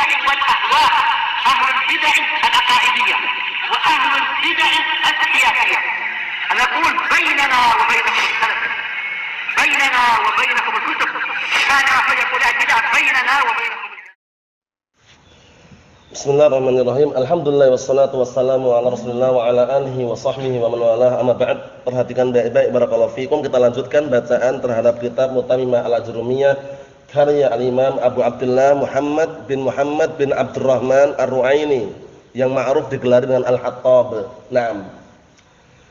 البدع والأهواء، أهل البدع العقائدية وأهل البدع السياسية. نقول بيننا وبينكم السلف، بيننا وبينكم الكتب، كان فيقول البدع بيننا وبينكم. Bismillahirrahmanirrahim. Alhamdulillah wassalatu wassalamu ala Rasulillah wa ala alihi wa sahbihi wa man walah. Amma ba'd. Perhatikan baik-baik barakallahu fikum. Kita lanjutkan bacaan terhadap kitab Mutamimah Al-Ajrumiyah karya Al-Imam Abu Abdullah Muhammad bin Abdurrahman Ar-Ru'aini yang ma'ruf digelari dengan Al-Hattab. Naam.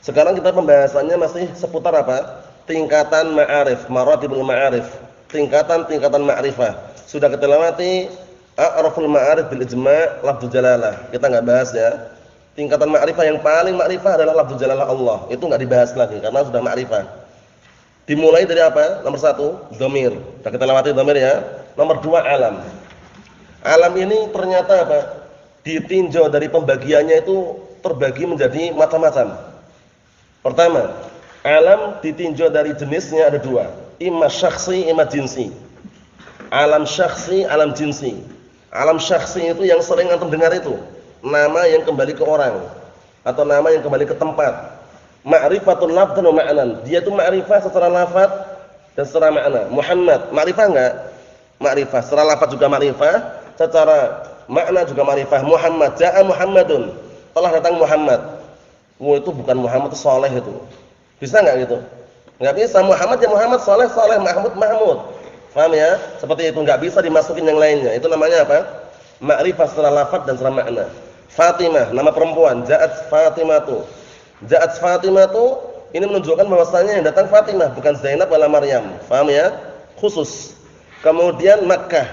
Sekarang kita pembahasannya masih seputar apa? Tingkatan ma'arif, maratibul ma'arif. Tingkatan-tingkatan ma'rifah. Sudah kita lewati A'raful ma'arif bil ijma' lafdzu jalalah. Kita enggak bahas ya. Tingkatan ma'rifah yang paling ma'rifah adalah lafdzu jalalah Allah. Itu enggak dibahas lagi karena sudah ma'rifah. Dimulai dari apa? Nomor 1, dhamir. Sudah kita lewati dhamir ya. Nomor 2, alam. Alam ini ternyata apa? Ditinjau dari pembagiannya itu terbagi menjadi macam-macam. Pertama, alam ditinjau dari jenisnya ada 2. Imma syakhsi, imma jinsi. Alam syakhsi, alam jinsi. Alam syakhsi itu yang sering antum dengar itu, nama yang kembali ke orang atau nama yang kembali ke tempat. Ma'rifatul lafdz wa ma'nan. Dia itu ma'rifah secara lafaz dan secara makna. Muhammad, ma'rifah enggak? Ma'rifah. Secara lafaz juga ma'rifah, secara makna juga ma'rifah. Muhammad, ja'a Muhammadun. Telah datang Muhammad. Oh, itu bukan Muhammad, itu saleh itu. Bisa enggak gitu? Enggak bisa. Muhammad ya Muhammad, saleh saleh, Mahmud Mahmud. Paham ya? Seperti itu enggak bisa dimasukin yang lainnya. Itu namanya apa? Ma'rifah secara lafaz dan secara makna. Fatimah, nama perempuan, Ja'at Fatimatu. Ja'at Fatimatu ini menunjukkan bahwasanya yang datang Fatimah, bukan Zainab wala Maryam. Paham ya? Khusus. Kemudian Makkah.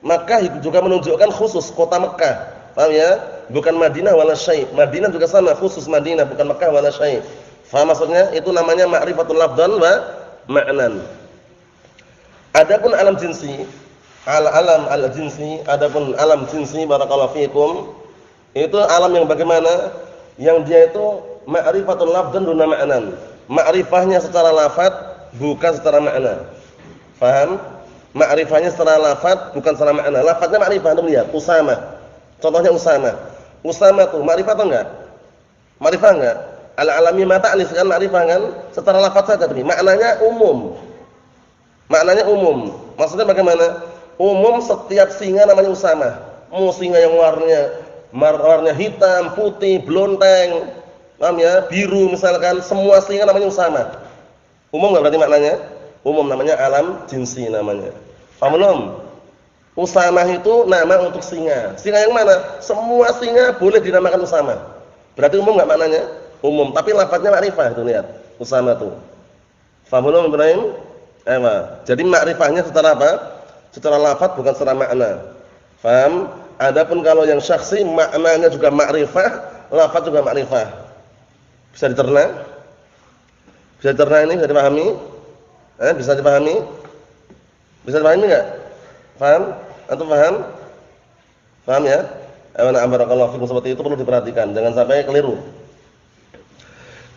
Makkah juga menunjukkan khusus kota Makkah. Paham ya? Bukan Madinah wala syai'. Madinah juga sama, khusus Madinah, bukan Makkah wala syai'. Paham maksudnya? Itu namanya ma'rifatul lafdz wa ma'nan. Adapun alam jinsi, alam al-jinsi, adapun alam jinsi barakallahu fikum, itu alam yang bagaimana? Yang dia itu ma'rifatul lafdz duna ma'nan. Ma'rifahnya secara lafaz bukan secara makna. Paham? Ma'rifahnya secara lafaz bukan secara makna. Lafaznya ma'rifah, antum lihat Usama. Contohnya Usama. Usama tuh ma'rifah atau enggak? Ma'rifah enggak? Al-alami mata anis kan ma'rifah kan? Secara lafaz saja tapi maknanya umum. Maknanya umum. Maksudnya bagaimana? Umum setiap singa namanya Usama. Mau singa yang warnanya hitam, putih, blonteng, paham ya? Biru misalkan, semua singa namanya Usama. Umum enggak berarti maknanya? Umum, namanya alam jinsi namanya. Paham belum? Usama itu nama untuk singa. Singa yang mana? Semua singa boleh dinamakan Usama. Berarti umum enggak maknanya? Umum, tapi lafadznya ma'rifah itu lihat. Usama tuh. Paham belum Ibrahim? Jadi ma'rifahnya secara apa? Secara lafaz bukan secara makna. Paham? Adapun kalau yang syakhsi maknanya juga ma'rifah, lafaz juga ma'rifah. Bisa dicerna? Bisa dicerna ini, bisa dipahami? Bisa dipahami? Bisa dipahami enggak? Paham? Antum paham? Paham ya? Na'am barakallahu fikum, seperti itu perlu diperhatikan, jangan sampai keliru.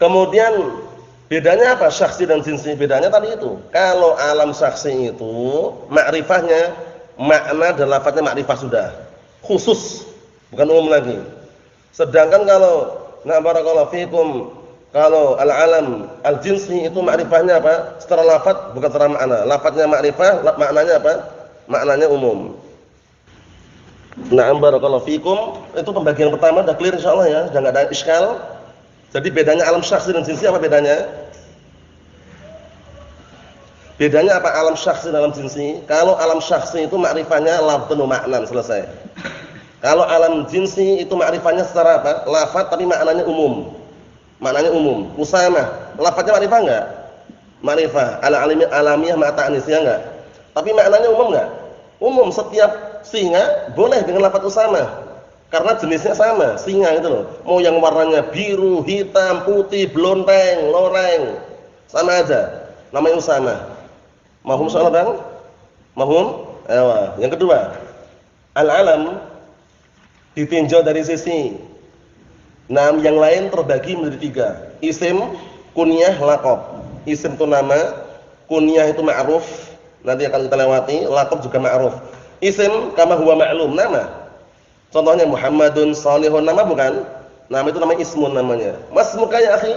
Kemudian bedanya apa syakhsi dan jinsi? Bedanya tadi itu. Kalau alam syakhsi itu ma'rifahnya makna dan lafaznya ma'rifah sudah. Khusus, bukan umum lagi. Sedangkan kalau barakallahu fikum, kalau al-alam al-jinsi itu ma'rifahnya apa? Secara lafaz bukan secara makna. Lafaznya ma'rifah, maknanya apa? Maknanya umum. Na'am barakallahu fikum. Itu pembagian pertama sudah clear insyaallah ya, sudah enggak ada iskal. Jadi bedanya alam syakhsi dan jinsi apa bedanya? Bedanya apa alam syakhsi dan alam jinsi? Kalau alam syakhsi itu ma'rifahnya lafdzun wa ma'nan, selesai. Kalau alam jinsi itu ma'rifahnya secara apa? Lafaz tapi maknanya umum. Maknanya umum. Usama, lafaznya ma'rifah enggak? Ma'rifah. Alamiah ma ta'nis ya enggak? Tapi maknanya umum enggak? Umum, setiap singa boleh dengan lafaz Usama. Karena jenisnya sama, singa itu loh. Mau yang warnanya biru, hitam, putih, blonteng, loreng, sama aja. Namanya Usama. Mahum soal Bang? Mahum? Ewa. Yang kedua, al-alam ditinjau dari sisi yang lain terbagi menjadi 3. Isim, kunyah, laqab. Isim itu nama, kunyah itu ma'ruf, nanti akan kita lewati, laqab juga ma'ruf. Isim kama huwa ma'lum, nama. Contohnya Muhammadun Salihun, nama bukan? Nama itu namanya ismun namanya. Masmuka ya akhi?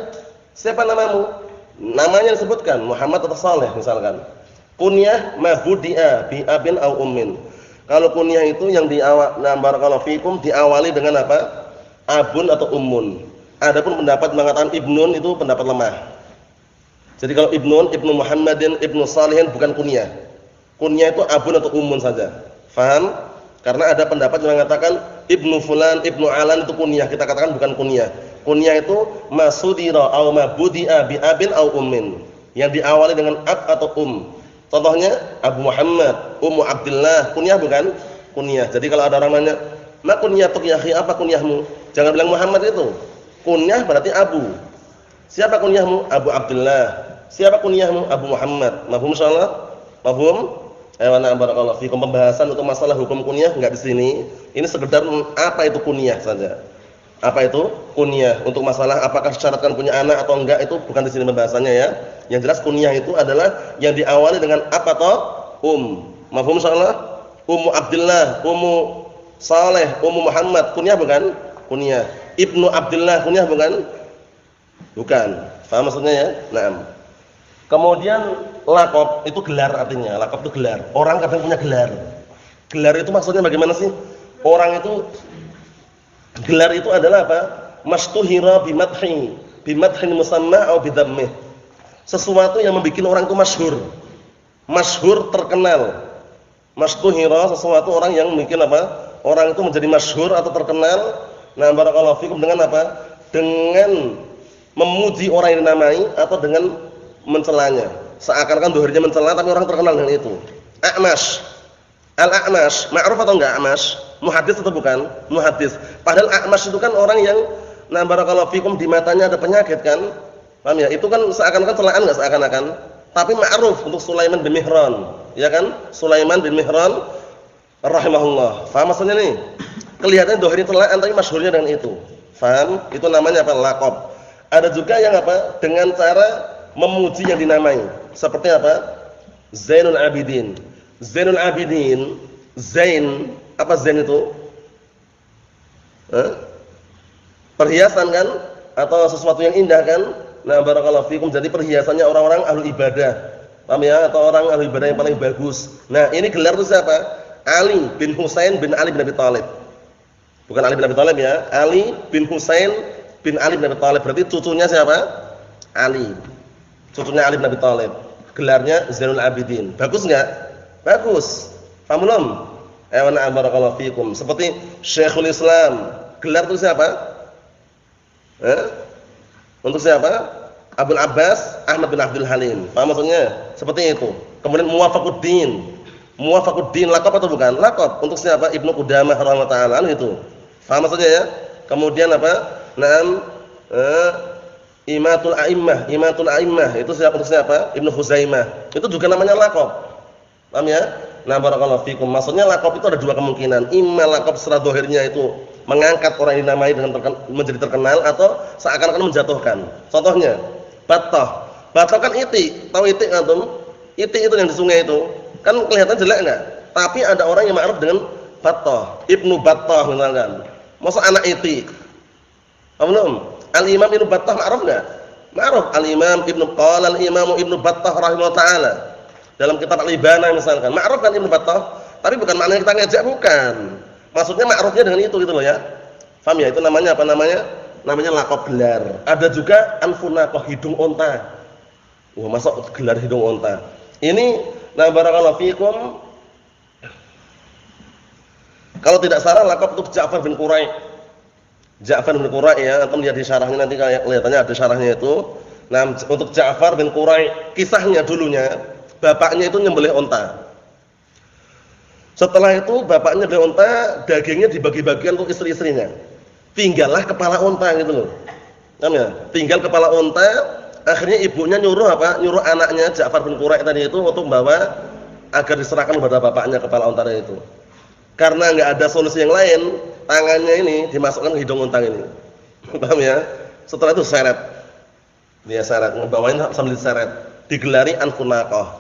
Siapa namamu? Namanya disebutkan Muhammad atau Saleh misalkan. Kunyah mabudi'a bi abin au ummin. Kalau kunyah itu yang barakallahu fikum diawali dengan apa? Abun atau ummun. Adapun pendapat mengatakan ibnun itu pendapat lemah. Jadi kalau ibnu Muhammadin, ibnu Salihin bukan kunyah. Kunyah itu abun atau ummun saja. Faham? Karena ada pendapat yang mengatakan ibnu fulan, ibnu alan itu kunyah. Kita katakan bukan kunyah. Kunyah itu masudira au mabudi'a bi abin au ummin. Yang diawali dengan ab atau Contohnya Abu Muhammad, Ummu Abdillah, kunyah bukan? Kunyah. Jadi kalau ada orang nanya, "Ma kunyatuk ya akhi? Apa kunyahmu?" Jangan bilang Muhammad itu. Kunyah berarti Abu. Siapa kunyahmu? Abu Abdullah. Siapa kunyahmu? Abu Muhammad. Mafhum insyaallah? Mafhum? Ayo barakallahu fikum. Pembahasan untuk masalah hukum kunyah enggak di sini. Ini sekedar apa itu kunyah saja. Apa itu kunyah? Untuk masalah apakah syaratkan punya anak atau enggak itu bukan di sini pembahasannya ya. Yang jelas kunyah itu adalah yang diawali dengan apa toh? Mafhum insyaallah? Ummu Abdullah, Ummu Saleh, Ummu Muhammad, kunyah bukan? Kunyah. Ibnu Abdullah, kunyah bukan? Bukan. Paham maksudnya ya? Naam. Kemudian laqab itu gelar artinya. Laqab itu gelar. Orang kadang punya gelar. Gelar itu maksudnya bagaimana sih? Orang itu gelar itu adalah apa? Mastuhira bimadhin musamma atau bidhammih. Sesuatu yang membuat orang itu masyhur. Masyhur, terkenal. Mastuhira sesuatu orang yang membuat apa? Orang itu menjadi masyhur atau terkenal. Nah, barakallahu fikum dengan apa? Dengan memuji orang yang dinamai atau dengan mencelanya. Seakan-akan dohirnya mencela tapi orang terkenal dengan itu. A'mash. Al-A'mash, ma'ruf atau enggak A'mash? Muhaddits atau bukan? Muhaddits. Padahal A'mash itu kan orang yang nah barakallahu fikum di matanya ada penyakit kan? Paham ya? Itu kan seakan-akan celaan enggak seakan-akan? Tapi ma'ruf untuk Sulaiman bin Mihran, ya kan? Sulaiman bin Mihran rahimahullah. Paham maksudnya nih? Kelihatannya dohirnya celaan tapi masyhurnya dengan itu. Paham? Itu namanya apa? Laqab. Ada juga yang apa? Dengan cara memuji yang dinamai. Seperti apa? Zainul Abidin. Zainul Abidin, Zain, apa Zain itu? Perhiasan kan? Atau sesuatu yang indah kan? Nah, barakallahu fikum, jadi perhiasannya orang-orang ahli ibadah. Paham ya? Atau orang ahli ibadah yang paling bagus. Nah, ini gelar itu siapa? Ali bin Husain bin Ali bin Abi Thalib. Bukan Ali bin Abi Thalib ya. Ali bin Husain bin Ali bin Abi Thalib. Berarti cucunya siapa? Ali. Cucunya Ali bin Abi Thalib. Gelarnya Zainul Abidin. Bagus enggak? Bagus. Paham belum? Ayo barakallahu fikum. Seperti Syekhul Islam. Gelar itu siapa? Untuk siapa? Abdul Abbas Ahmad bin Abdul Halim. Paham maksudnya? Seperti itu. Kemudian Muwafaquddin. Muwafaquddin laqab atau bukan? Laqab. Untuk siapa? Ibnu Qudamah rahimahullah taala itu. Paham maksudnya ya? Kemudian apa? Naam Imatul A'immah itu siapa? Untuk siapa? Ibnu Khuzaimah. Itu juga namanya laqab. Paham ya? Nah, barakallahu fikum. Maksudnya laqab itu ada dua kemungkinan. Imma laqab secara zahirnya itu mengangkat orang yang dinamai dengan menjadi terkenal atau seakan-akan menjatuhkan. Contohnya, Battah. Battah kan itik. Tahu itik antum? Itik itu yang di sungai itu. Kan kelihatan jelek enggak? Tapi ada orang yang ma'ruf dengan Battah. Ibnu Battah misalkan. Masa anak itik. Paham belum? Al-Imam Ibnu Battah ma'ruf enggak? Ma'ruf. Al-Imam Ibnu Battah rahimahullah taala. Dalam kitab Al-Ibana misalkan. Ma'ruf kan Ibnu Battah? Tapi bukan maknanya kita ngejek, bukan. Maksudnya ma'rufnya dengan itu gitu loh ya. Paham ya? Itu namanya apa namanya? Namanya laqab gelar. Ada juga anfunaqah, hidung unta. Wah, masa gelar hidung unta. Ini nah barakallahu fikum. Kalau tidak salah laqab untuk Ja'far bin Qura'i. Ja'far bin Qura'i ya, antum lihat di syarahnya nanti kelihatannya ada syarahnya itu. Nah, untuk Ja'far bin Qura'i, kisahnya dulunya bapaknya itu nyembelih unta. Setelah itu bapaknya nyembelih unta, dagingnya dibagi-bagikan untuk istri-istrinya. Tinggallah kepala unta gitu loh. Paham ya? Tinggal kepala unta, akhirnya ibunya nyuruh apa? Nyuruh anaknya Ja'far bin Qura'i tadi itu untuk bawa agar diserahkan kepada bapaknya kepala unta itu. Karena enggak ada solusi yang lain, tangannya ini dimasukkan ke hidung unta ini. Paham ya? Setelah itu seret. Dia seret, ngebawain sambil diseret. Digelari anfunaqah.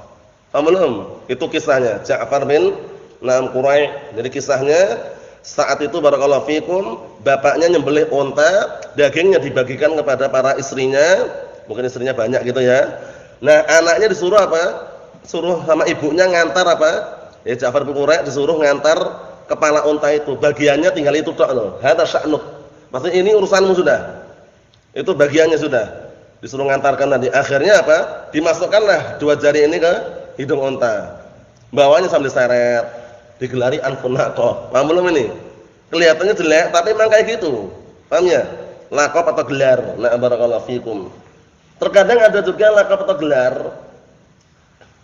Paham belum? Itu kisahnya Ja'far bin Qura'i. Jadi kisahnya Saat itu barakallahu fikum, bapaknya nyembelih unta, dagingnya dibagikan kepada para istrinya, mungkin istrinya banyak gitu ya. Nah, anaknya disuruh apa? Suruh sama ibunya ngantar apa? Ya Ja'far bin Quraisy disuruh ngantar kepala unta itu. Bagiannya tinggal itu tok loh. Hadza sya'nuk. Maksudnya ini urusanmu sudah. Itu bagiannya sudah. Disuruh ngantarkan tadi. Akhirnya apa? Dimasukkanlah dua jari ini ke hidung unta. Bawahnya sambil seret. Digelari anfun naqah. Paham belum ini? Kelihatannya jelek tapi memang kayak gitu. Paham ya? Laqab atau gelar. Nah, barakallahu fikum. Terkadang ada juga laqab atau gelar.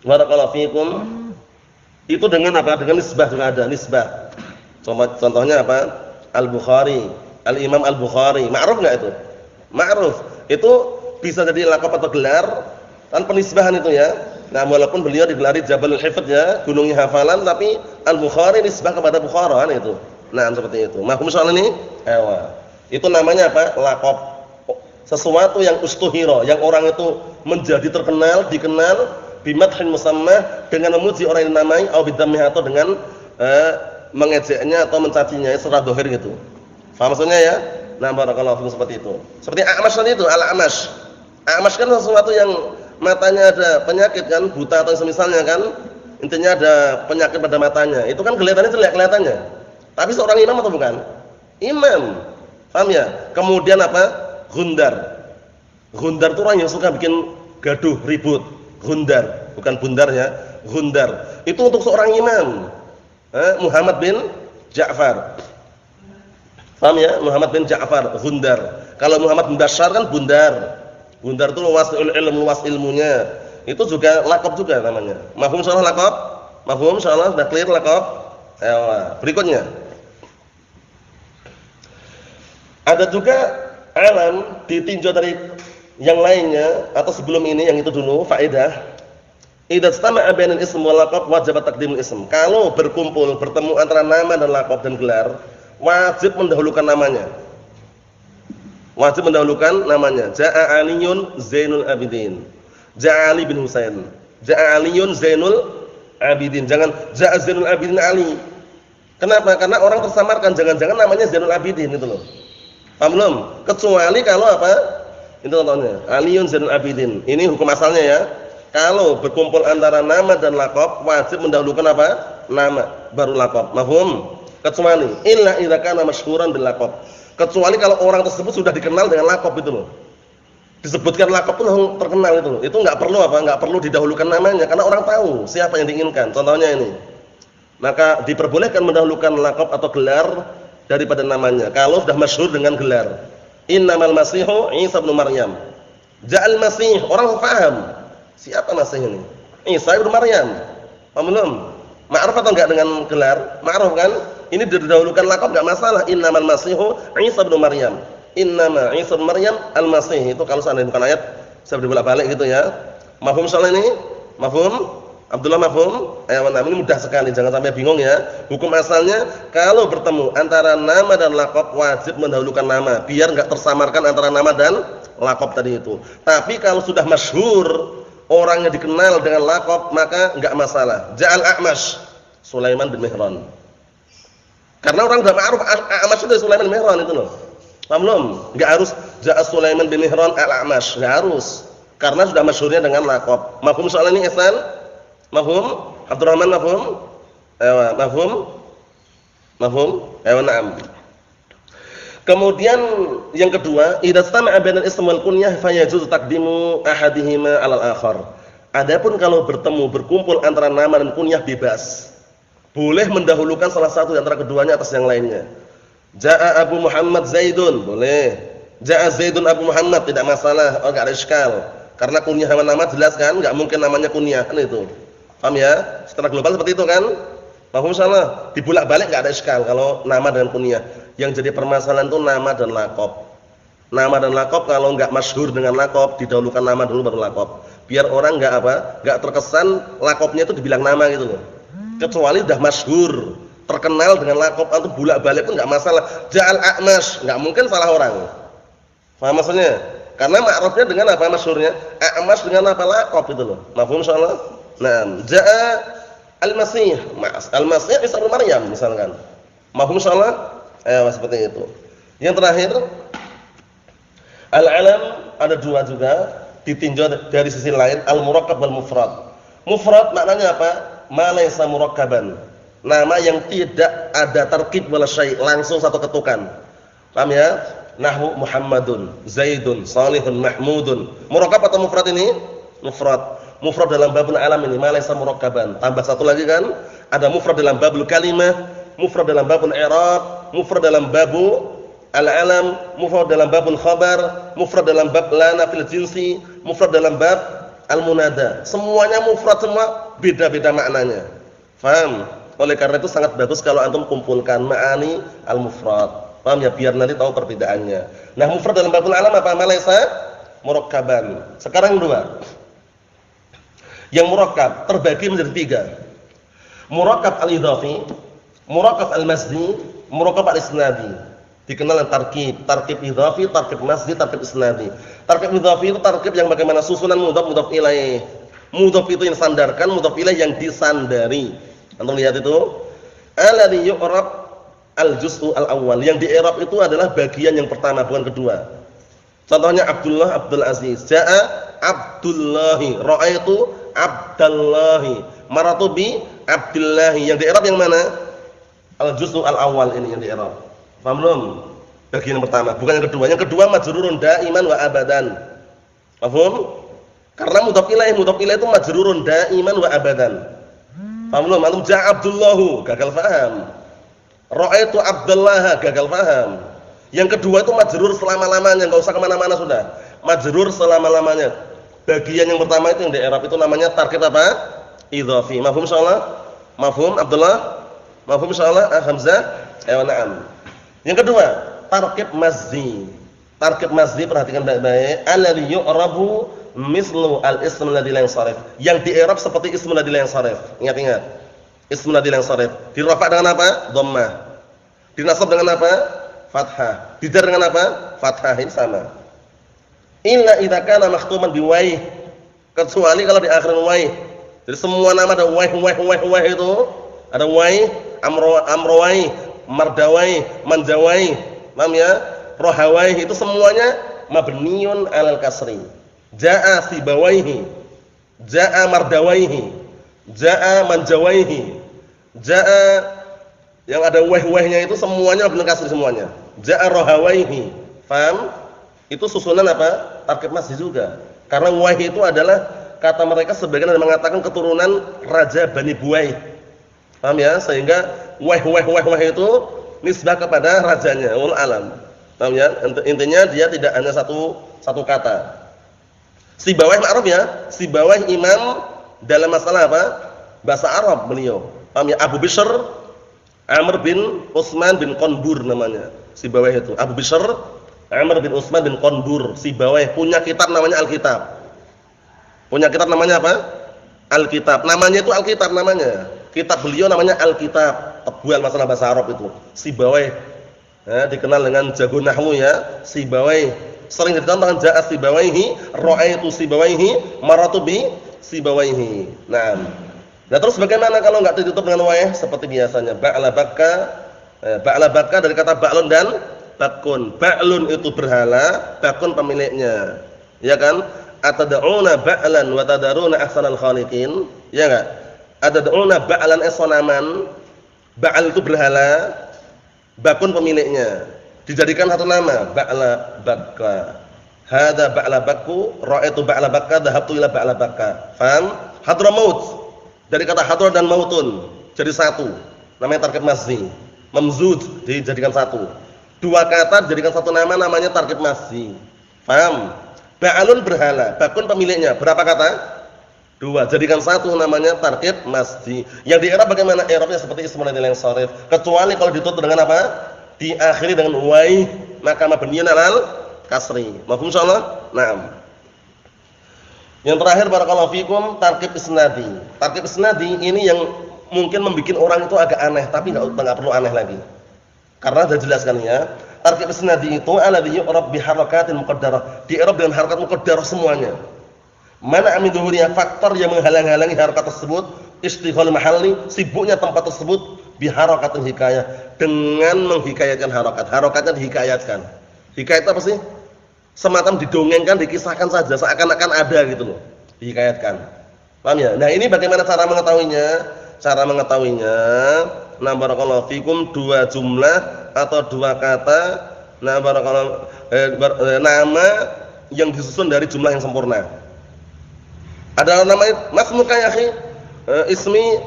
Barakallahu fikum. Itu dengan apa? Dengan nisbah juga ada, nisbah. Contohnya apa? Al-Bukhari, Al-Imam Al-Bukhari. Ma'ruf enggak itu? Ma'ruf. Itu bisa jadi laqab atau gelar dan penisbahan itu ya. Nah, walaupun beliau digelari Jabalul Hifdz ya, gunungnya hafalan, tapi Al-Bukhari nisbah kepada Bukhara kan itu. Nah, seperti itu. Mahfum soal ini? Ewa. Itu namanya apa? Laqab. Sesuatu yang ustuhira, yang orang itu menjadi terkenal, dikenal bimadhin musamma, dengan memuji orang yang dinamai, atau bidammiha, atau dengan mengejeknya atau mencacinya secara zahir gitu. Faham maksudnya ya? Nah, barakallahu fikum, seperti itu. Seperti A'mash tadi itu, Al-A'mash. A'mash kan sesuatu yang matanya ada penyakit kan, buta atau semisalnya kan. Intinya ada penyakit pada matanya. Itu kan kelihatannya jelek kelihatannya. Tapi seorang imam atau bukan? Imam. Paham ya? Kemudian apa? Gundar. Gundar itu orang yang suka bikin gaduh, ribut. Gundar, bukan bundar ya. Gundar. Itu untuk seorang imam. Muhammad bin Ja'far. Paham ya? Muhammad bin Ja'far, Gundar. Kalau Muhammad bin Bashar kan bundar. Bundar itu luas ilmu, luas ilmunya. Itu juga laqab juga namanya. Mafhum insyaallah laqab? Mafhum insyaallah sudah clear laqab? Ayo, berikutnya. Ada juga alam ditinjau dari yang lainnya atau sebelum ini yang itu dulu faedah. Idza istama'a bainal ism wal laqab wajib taqdimul ism. Kalau berkumpul bertemu antara nama dan laqab dan gelar, wajib mendahulukan namanya. Wajib mendahulukan namanya. Ja'a Aliyun Zainul Abidin. Ja'a Ali bin Husain. Ja'a Aliyun Zainul Abidin. Jangan Ja'a Zainul Abidin Ali. Kenapa? Karena orang tersamarkan, jangan-jangan namanya Zainul Abidin itu loh. Paham belum? Kecuali kalau apa? Itu contohnya. Aliyun Zainul Abidin. Ini hukum asalnya ya. Kalau berkumpul antara nama dan laqab, wajib mendahulukan apa? Nama baru laqab. Mafhum? Kecuali illa idza kana masyhuran bil laqab. Kecuali kalau orang tersebut sudah dikenal dengan laqab itu loh. Disebutkan laqab pun terkenal itu loh. Itu enggak perlu apa? Enggak perlu didahulukan namanya karena orang tahu siapa yang diinginkan. Contohnya ini. Maka diperbolehkan mendahulukan laqab atau gelar daripada namanya kalau sudah masyhur dengan gelar. Innamal masihu Isa bin Maryam. Ja'al masih, orang paham. Siapa masih ini? Isa bin Maryam. Paham belum? Ma'ruf atau enggak dengan gelar? Ma'ruf kan? Ini didahulukan laqab enggak masalah. Innamal masihu Isa bin Maryam. Innama Isa bin Maryam al-Masih. Itu kalau seandainya bukan ayat saya bolak-balik gitu ya. Mafhum soal ini? Mafhum? Abdullah mafhum? Ini mudah sekali, jangan sampai bingung ya. Hukum asalnya kalau bertemu antara nama dan laqab wajib mendahulukan nama, biar enggak tersamarkan antara nama dan laqab tadi itu. Tapi kalau sudah masyhur, orangnya dikenal dengan laqab, maka enggak masalah. Ja'al A'mash Sulaiman bin Mihran. Karena orang sudah ma'ruf A'mash itu Sulaiman bin Mihran itu loh. Paham belum? Enggak harus Ja'a Sulaiman bin Mihran al-A'mash, enggak harus. Karena sudah masyhurnya dengan laqab. Mafhum soal ini Ihsan? Mafhum? Abdurrahman mafhum? Ayo, mafhum? Mafhum? Ayo, na'am. Kemudian yang kedua, idza istama'a bainal ism wal kunyah fayajuzu taqdimu ahadihima 'alal akhar. Adapun kalau bertemu berkumpul antara nama dan kunyah bebas. Boleh mendahulukan salah satu antara keduanya atas yang lainnya. Ja'a Abu Muhammad Zaidun, boleh. Ja'a Zaidun Abu Muhammad, tidak masalah, enggak ada iskal. Karena kunyah sama nama jelas kan, enggak mungkin namanya kunyah kan itu. Paham ya? Secara global seperti itu kan? Paham salah? Dibulak-balik enggak ada iskal kalau nama dan kunyah. Yang jadi permasalahan itu nama dan laqab. Nama dan laqab kalau enggak masyhur dengan laqab, didahulukan nama dulu baru laqab. Biar orang enggak apa? Enggak terkesan laqabnya itu dibilang nama gitu loh. Kecuali sudah masyhur, terkenal dengan laqab atau bulak-balik pun enggak masalah. Ja'al A'mash, enggak mungkin salah orang. Paham maksudnya? Karena ma'rufnya dengan apa masyhurnya? A'mash dengan apa laqab itu loh. Mafhum insyaallah? Nah, Ja'a al-Masih, Al-Masih Isa bin Maryam misalkan. Mafhum insyaallah? Seperti itu. Yang terakhir, al-alam ada dua juga, ditinjau dari sisi lain, al-murakkab wal mufrad. Mufrad maknanya apa? Ma laysa murakkaban. Nama yang tidak ada tarkib wala syai', langsung satu ketukan. Paham ya? Nahwu Muhammadun, Zaidun, Salihun, Mahmudun. Murakkab atau mufrad ini? Mufrad. Mufrad dalam babul alam ini ma laysa murakkaban. Tambah satu lagi kan? Ada mufrad dalam babul kalimah, mufrad dalam babul i'rab, mufrad dalam babu al-alam, mufrad dalam babul khabar, mufrad dalam bab la nafil jinsi, mufrad dalam bab al-munada. Semuanya mufrad, semua beda-beda maknanya. Faham? Oleh karena itu sangat bagus kalau antum kumpulkan ma'ani al-mufrad. Paham ya? Biar nanti tahu perbedaannya. Nah, mufrad dalam babul alam apa? Ma laysa murakkaban. Sekarang dua. Yang murakkab terbagi menjadi tiga. Murakkab al-idhafi, murakkab al-masdi, murakkab al-isnadi. Dikenal dengan tarkib idhafi, tarkib masdi, tarkib isnadi. Tarkib idhafi itu tarkib yang bagaimana susunan mudhaf mudhaf ilaih. Mudhaf itu yang sandarkan, mudhaf ilaih yang disandari. Antum lihat itu. Alladhi yu'rab al-juz'u al-awwal. Yang di-i'rab itu adalah bagian yang pertama, bukan kedua. Contohnya Abdullah, Abdul Aziz. Ja'a Abdullahi, ra'aitu Abdallahi, maratu bi Abdillahi. Yang di-i'rab yang mana? Al-juz'u al-awwal ini yang di-i'rab. Paham belum? Bagian yang pertama, bukan yang kedua. Yang kedua majrurun daiman wa abadan. Paham? Karena mudhaf ilaih itu majrurun daiman wa abadan. Paham belum? Antum ja'a Abdullahu, gagal paham. Ra'aitu Abdullah, gagal paham. Yang kedua itu majrur selama-lamanya, enggak usah kemana mana sudah. Majrur selama-lamanya. Bagian yang pertama itu yang di-i'rab itu namanya tarkib apa? Idhafi. Mafhum insyaallah? Mafhum Abdullah? Mafhum insyaallah? Hamzah? Na'am. Yang kedua, tarkib mazdi. Tarkib mazdi perhatikan baik-baik. Alladhi yu'rabu mislu al-ism alladhi la yansharif. Yang di-i'rab seperti ism alladhi la yansharif. Ingat-ingat. Ism alladhi la yansharif. Dirafa' dengan apa? Dhammah. Dinasab dengan apa? Fathah. Dijar dengan apa? Fathah. Ini sama. Illa idza kana makhtuman biwaih. Kecuali kalau di akhir waih. Jadi semua nama ada waih itu. Ada waih, amrawai, mardawai, manjawai, paham ya? Rohawai itu semuanya mabniun 'alal kasri. Jaa sibawaihi, jaa mardawaihi, jaa manjawaihi. Jaa yang ada waih-waihnya itu semuanya mabniun kasri semuanya. Jaa rohawaihi. Paham? Itu susunan apa? Tarkib masdi juga. Karena waih itu adalah kata mereka sebagian yang mengatakan keturunan Raja Bani Buwaih. Paham ya? Sehingga waih itu nisbah kepada rajanya, wallahu alam. Paham ya? Intinya dia tidak hanya satu kata. Sibawayh ma'ruf ya? Sibawayh imam dalam masalah apa? Bahasa Arab beliau. Paham ya? Abu Bishr Amr bin Utsman bin Qanbur namanya. Sibawayh itu. Abu Bishr Amr bin Utsman bin Qanbur. Sibawayh punya kitab namanya Alkitab. Punya kitab namanya apa? Alkitab. Namanya itu Alkitab namanya. Kitab beliau namanya Alkitab. Tebal masalah bahasa Arab itu. Sibawayh. Ya, dikenal dengan jago nahwu ya. Sibawayh. Sering dicontohkan ja'a Sibawayhi, ra'aitu Sibawayhi, maratu bi Sibawayhi. Nah, terus bagaimana kalau enggak ditutup dengan waih seperti biasanya? Ba'la bakka dari kata ba'lun dan bakun. Ba'lun itu berhala, bakun pemiliknya. Ya kan? Atad'una ba'lan wa tadaruna ahsanal khaliqin. Ya enggak? Atad'una ba'lan as-sanaman. Ba'al itu berhala, bakun pemiliknya. Dijadikan satu nama, ba'la bakka. Hadza ba'la bakku, ra'aitu ba'la bakka, dhahabtu ila ba'la bakka. Faham? Hadramaut. Dari kata hadra dan mautun jadi satu. Namanya tarkib masdi. Mamzud dijadikan satu. Dua kata dijadikan satu nama namanya tarkib masdi. Paham? Ba'alun berhala, bakun pemiliknya. Berapa kata? Dua. Jadikan satu namanya tarkib masdi. Yang di i'rab bagaimana? I'rabnya seperti ismul ladzi sharif. Kecuali kalau ditutup dengan apa? Diakhiri dengan waih, maka mabniun 'alal kasri. Mafhum insyaallah? Naam. Yang terakhir barakallahu fikum tarkib isnadi. Tarkib isnadi ini yang mungkin membuat orang itu agak aneh, tapi enggak perlu aneh lagi. Karena sudah jelaskan ya. Tarkib isnadi itu alladhi yu'rab bi harakatin muqaddarah. Di-i'rab dengan harakat muqaddarah semuanya. Mana amiduhuriya faktor yang menghalang-halangi harakat tersebut, istighal mahalli, sibuknya tempat tersebut, biharakatin hikayah, dengan menghikayatkan harokat. Harokatnya dihikayatkan. Hikayat apa sih? Semacam didongengkan, dikisahkan saja seakan-akan ada gitu loh. Dihikayatkan. Paham ya? Nah, ini bagaimana cara mengetahuinya? Cara mengetahuinya, nah barakallahu fikum, dua jumlah atau dua kata, nah barakallahu nama yang disusun dari jumlah yang sempurna. Ada nama masmuka ya akhi, ismi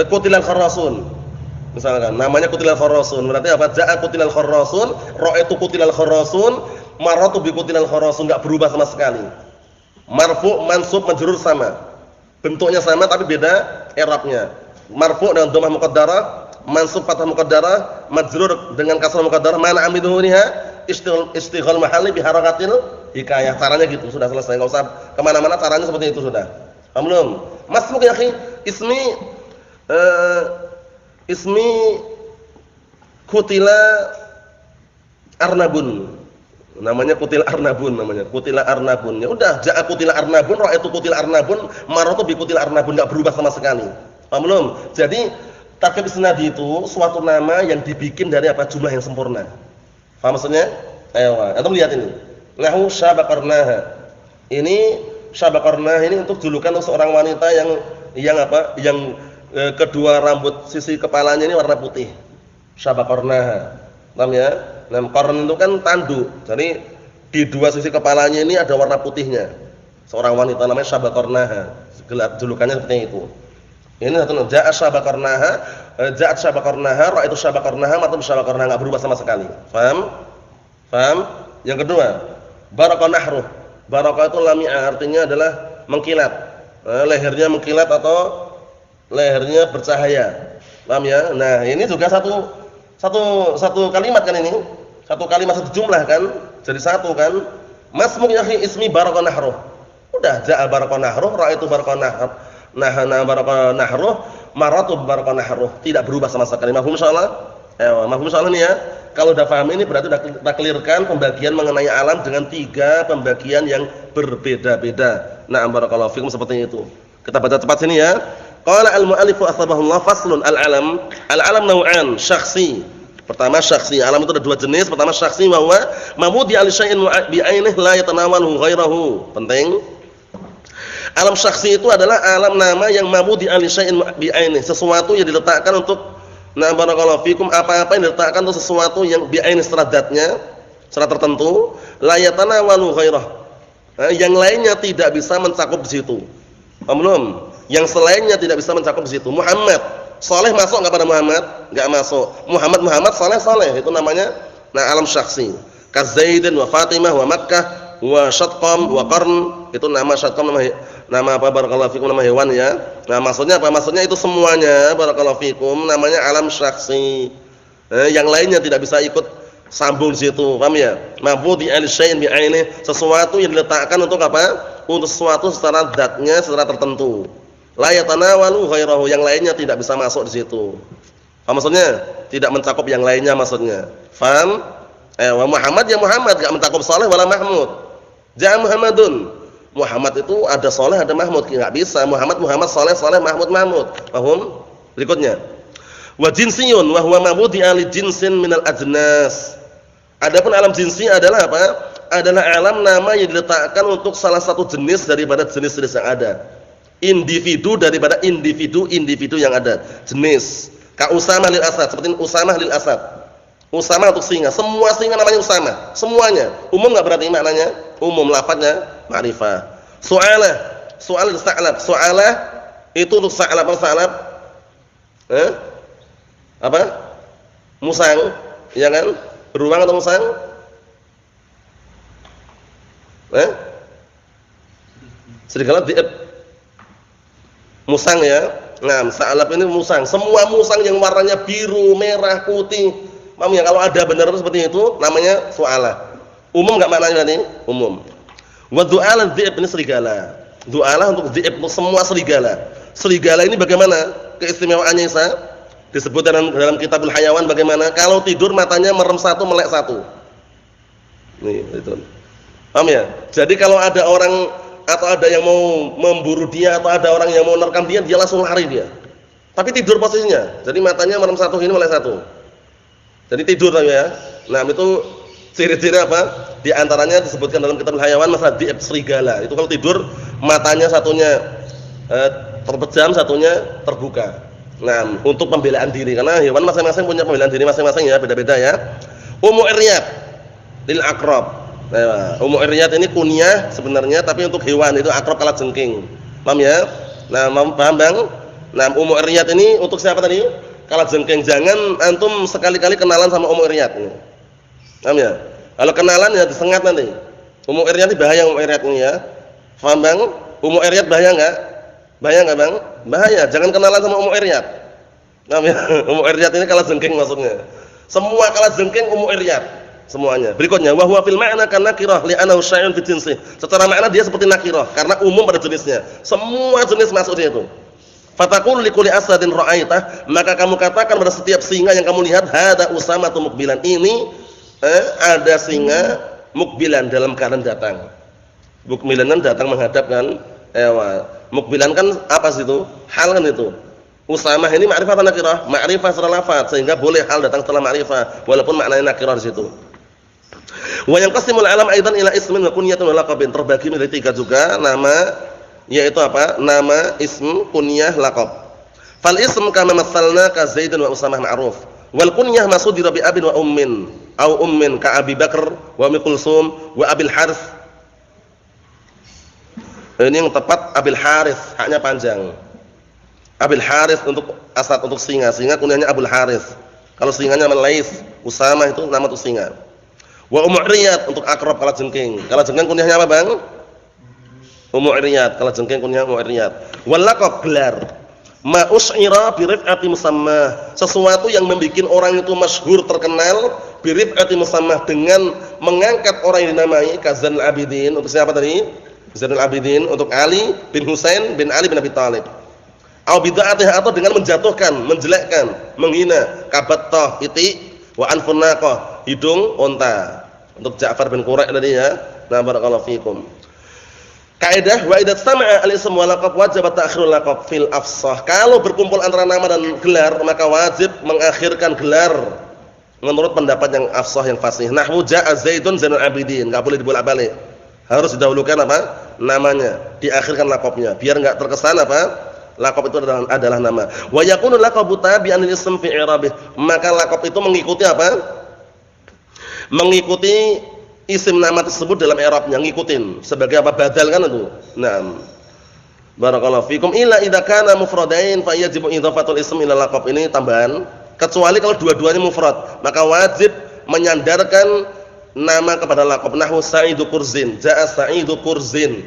Qutilal Kharrasun. Misalkan namanya Qutilal Kharrasun, berarti apa? Ja'a Qutilal Kharrasun, ra'aitu Qutilal Kharrasun, maratu bi Qutilal Kharrasun, enggak berubah sama sekali. Marfu, mansub, majrur sama. Bentuknya sama tapi beda i'rabnya. Marfu dengan dhammah muqaddarah, mansub fathah muqaddarah, majrur dengan kasrah muqaddarah. Mana amiduhuniha istighal mahalli bi harakatil hikayah. Caranya gitu, sudah selesai, enggak usah kemana mana, caranya seperti itu sudah. Paham belum? Masmuk ya akhi, ismi Kutila Arnabun. Namanya Kutil Arnabun namanya. Kutila Arnabun. Ya udah, ja'a Kutila Arnabun, ra'aitu Kutila Arnabun, maratu bi Kutila Arnabun, enggak berubah sama sekali. Paham belum? Jadi tarkib isnadi itu suatu nama yang dibikin dari apa? Jumlah yang sempurna. Paham maksudnya? Ayo, antum lihat ini. Lahu syabaqarnaha. Ini syabaqarnah ini untuk julukan untuk seorang wanita yang apa? Yang kedua rambut sisi kepalanya ini warna putih. Syabaqarnaha. Paham ya? Nah, qarn itu kan tanduk. Jadi di dua sisi kepalanya ini ada warna putihnya. Seorang wanita namanya syabaqarnaha. Julukannya seperti itu. Ini satu, ja'a syabaqarnaha, ja'at syabaqarnaha, ra'aitu syabaqarnaha, mata syabaqarnaha, enggak berubah sama sekali. Paham? Paham? Yang kedua, barakah. Barakah itu lamia, artinya adalah mengkilat. Lehernya mengkilat atau lehernya bercahaya. Paham ya? Nah, ini juga satu kalimat kan ini. Satu kalimat satu jumlah kan? Jadi satu kan? Masmuk ya akhi ismi barakah nahruh. Udah, ja'a barakah nahruh, ra'aitu barakah nahruh. Nahana barakah nahruh, maratu barakah nahruh. Tidak berubah sama sekali. Mafhum insyaallah? Mafhum insyaallah nih ya. Kalau udah paham ini berarti udah kita clearkan pembagian mengenai alam dengan 3 pembagian yang berbeda-beda. Nah, barakallahu fikum seperti itu. Kita baca cepat sini ya. Qala al-mu'allifu asbahullah faslun al-alam. Al-alam naw'an, syakhsi. Pertama syakhsi. Alam itu ada 2 jenis. Pertama syakhsi wa huwa mamudi al syai'in bi ainihi la yatanawalu ghairahu. Penting. Alam syakhsi itu adalah alam nama yang mamudi al syai'in bi ainihi, sesuatu yang diletakkan untuk, nah barakallahu fikum, apa-apa yang diletakkan untuk sesuatu yang bi ainihi secara zatnya, secara tertentu, la yatanawalu ghairahu. Yang lainnya tidak bisa mencakup di situ. Paham belum? Yang selainnya tidak bisa mencakup di situ. Muhammad Saleh masuk enggak pada Muhammad? Enggak masuk. Muhammad Saleh itu namanya alam syakhsi. Kazaidin wa Fatimah wa Makkah wa Syatqam wa Qarn, itu nama Syatqam nama apa barakallahu fikum, nama hewan ya. Nah, maksudnya apa? Maksudnya itu semuanya barakallahu fikum namanya alam syakhsi. Yang lainnya tidak bisa ikut sambung di situ. Paham ya? Mabudi al-syai'in bi ainihi, sesuatu yang diletakkan untuk apa? Untuk sesuatu secara zatnya, secara tertentu. La yatanawalu ghairahu, yang lainnya tidak bisa masuk di situ. Apa maksudnya? Tidak mencakup yang lainnya maksudnya. Faham? Wa Muhammad ya Muhammad, enggak mencakup Saleh wala Mahmud. Ja Muhammadun. Muhammad itu ada Saleh ada Mahmud, enggak bisa. Muhammad Saleh Mahmud. Paham? Berikutnya. Wa jinsiyun wa huwa mabudi ali jinsin minal ajnas. Adapun alam jinsi adalah apa? Adalah alam nama yang diletakkan untuk salah satu jenis daripada jenis-jenis yang ada. Individu daripada individu yang ada, jenis. Ka Usamah lil Asad, seperti Usamah lil Asad. Usamah untuk singa, semua singa namanya Usamah, semuanya. Umum enggak berarti maknanya? Umum, lafadznya ma'rifah. Su'al sa'lab. Su'alah itu untuk sa'lab, apa? Musang, ya kan? Beruang atau musang? Serigala dhi'ab. Musang ya. Nah, sa'lab ini musang. Semua musang yang warnanya biru, merah, putih. Paham ya? Kalau ada benar seperti itu namanya su'alah. Umum enggak maknanya tadi? Umum. Wa du'al dhi'ab ini serigala. Du'alah untuk dhi'ab, untuk semua serigala. Serigala ini bagaimana keistimewaannya Isa? Disebut dalam Kitabul Hayawan bagaimana? Kalau tidur matanya merem satu, melek satu. Nih, itu. Paham ya? Jadi kalau ada orang atau ada yang mau memburu dia atau ada orang yang mau nerkam dia, dia langsung lari dia. Tapi tidur posisinya. Jadi matanya merem satu ini mulai satu. Jadi tidur ya. Nah, itu ciri-ciri apa? Di antaranya disebutkan dalam kitab Hayawan masalah diep serigala. Itu kalau tidur matanya satunya terpejam, satunya terbuka. Nah, untuk pembelaan diri karena hewan masing-masing punya pembelaan diri masing-masing ya, beda-beda ya. Ummu iryat lil aqrab. Nah, ummu iryat ini kunyah sebenarnya tapi untuk hewan itu aqrab kalajengking. Paham ya? Nah, paham Bang? Nah, ummu iryat ini untuk siapa tadi? Kalajengking. Jangan antum sekali-kali kenalan sama ummu iryat ini. Paham ya? Kalau kenalan ya disengat nanti. Ummu iryat ini bahaya ummu iryat ini ya. Paham Bang? Ummu iryat bahaya enggak? Bahaya enggak Bang? Bahaya. Jangan kenalan sama ummu iryat. Paham ya? Ummu iryat ini kalajengking maksudnya. Semua kalajengking ummu iryat. Semuanya. Berikutnya wa huwa fil ma'na kan nakirah li'annahu syai'un fi jinsi. Secara makna dia seperti nakirah karena umum pada jenisnya. Semua jenis masuk di situ. Fataqulu likulli asadin ra'aitah, maka kamu katakan pada setiap singa yang kamu lihat hada usamatu mukbilan. Ini ada singa mukbilan dalam keadaan datang. Mukbilan kan datang menghadap kan. Mukbilan kan apa sih itu? Hal kan itu. Usamah ini ma'rifah atau nakirah? Ma'rifah secara lafaz sehingga boleh hal datang setelah ma'rifah walaupun maknanya nakirah di situ. Wa yanqasimul alam aidan ila ismin wa kunyatun wa laqabin. Terbagi menjadi 3 juga nama yaitu apa? Nama, ism, kunyah, laqab. Fal ism kama mathalna ka Zaidun wa Usamah ma'ruf. Wal kunyah masudira bi abin wa ummin au ummin ka Abi Bakar wa Ummi Kulsum wa Abil Harits. Ini yang tepat Abil Harits, haknya panjang. Abil Harits untuk asad untuk singa. Singa kunyahnya Abul Harits. Kalau singanya Lais, Usamah itu nama untuk singa. Wa Ummu Iryat untuk akrab kalajengking. Kalajengking kunyahnya apa, Bang? Ummu Iryat, kalajengking kunyah Ummu Iryat. Wal laqab gelar. Ma us'ira bi rif'ati musammah. Sesuatu yang membuat orang itu masyhur terkenal bi rif'ati musammah dengan mengangkat orang yang dinamai Zainul Abidin. Untuk siapa tadi? Zainul Abidin untuk Ali bin Husain bin Ali bin Abi Thalib. Au bid'atiha atau dengan menjatuhkan, menjelekkan, menghina kabattah iti wa anfun naqah hidung unta. Untuk Ja'far bin Qura' tadi ya. Nah, barakallahu fikum. Kaidah wa idza sama'a al-ism wa laqab wajib ta'khirul laqab fil afsah. Kalau berkumpul antara nama dan gelar maka wajib mengakhirkan gelar menurut pendapat yang afsah yang fasih. Nahwu ja'a Zaidun Zainul Abidin, enggak boleh dibolak-balik. Harus didahulukan apa? Namanya, diakhirkan laqabnya biar enggak terkesan apa? Laqab itu adalah nama. Wa yakunu laqabu tabi'an lil ism fi i'rabih. Maka laqab itu mengikuti apa? Mengikuti isim nama tersebut dalam i'rabnya, ngikutin sebagai apa? Badal kan itu. Naam. Barakallahu fikum illa idza kana mufradain fa yajibu idhafatul ism ila laqab. Ini tambahan. Kecuali kalau dua-duanya mufrad, maka wajib menyandarkan nama kepada laqab. Nahwu Sa'idu Kurzin, ja'a Sa'idu Kurzin.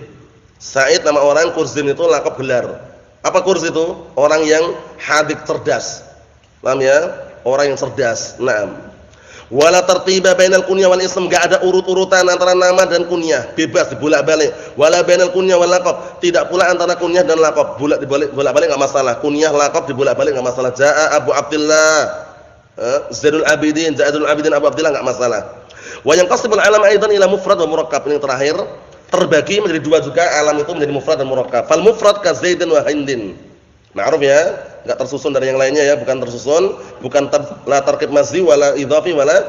Sa'id nama orang, Kurzin itu laqab gelar. Apa Kurz itu? Orang yang hadik cerdas. Paham ya? Orang yang cerdas. Naam. Wala tartiba bainal kunyah wal ism, enggak ada urut-urutan antara nama dan kunyah, bebas dibolak-balik. Wala bainal kunyah wal laqab, tidak pula antara kunyah dan laqab, bolak-balik enggak masalah. Kunyah laqab dibolak-balik enggak masalah. Jaa Abu Abdullah, Zainul Abidin, Zainul Abidin Abu Abdullah enggak masalah. Wa yanqasimul alam aidan ila mufrad wa murakkab. Ini terakhir, terbagi menjadi 2 juga, alam itu menjadi mufrad dan murakkab. Fal mufrad ka Zaidin wa Hindin. Ma'ruf ya, enggak tersusun dari yang lainnya ya, bukan tersusun, bukan la tarkib mazdi wala idhafi wala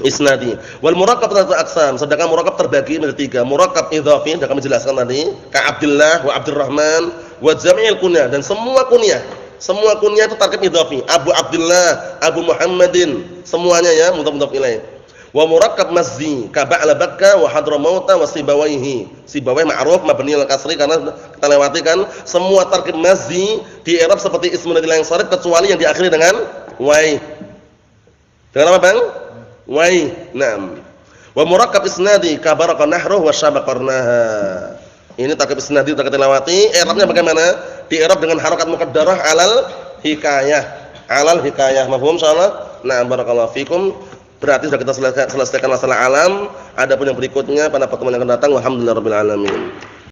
isnadi. Wal murakkab thalathu aqsam, sedangkan murakkab terbagi menjadi 3. Murakkab idhafi sudah kami jelaskan tadi, ka Abdullah wa Abdurrahman wa jami'il kunyah, dan semua kunyah. Semua kunyah itu tarkib idhafi. Abu Abdullah, Abu Muhammadin, semuanya ya mudhaf ilaih. Wa murakkab mazdi ka Ba'la Bakka wa Hadramauta wa Sibawaihi. Sibawai ma'ruf mabni al kasri karena kita lewati kan semua tarkib mazdi di i'rab seperti ismun yang sarif kecuali yang diakhiri dengan wai. Dengan apa, Bang? Wai. Naam. Wa murakkab isnadi ka Baraka Nahruh wa Syabaqarnaha. Ini tarkib isnadi sudah kita lewati. I'rabnya bagaimana? Di i'rab dengan harakat muqaddarah alal hikayah. Alal hikayah. Mafhum insyaallah? Na'am, barakallahu fikum. Berarti sudah kita selesaikan masalah alam. Adapun yang berikutnya pada pertemuan yang akan datang. Walhamdulillahirabbil alamin.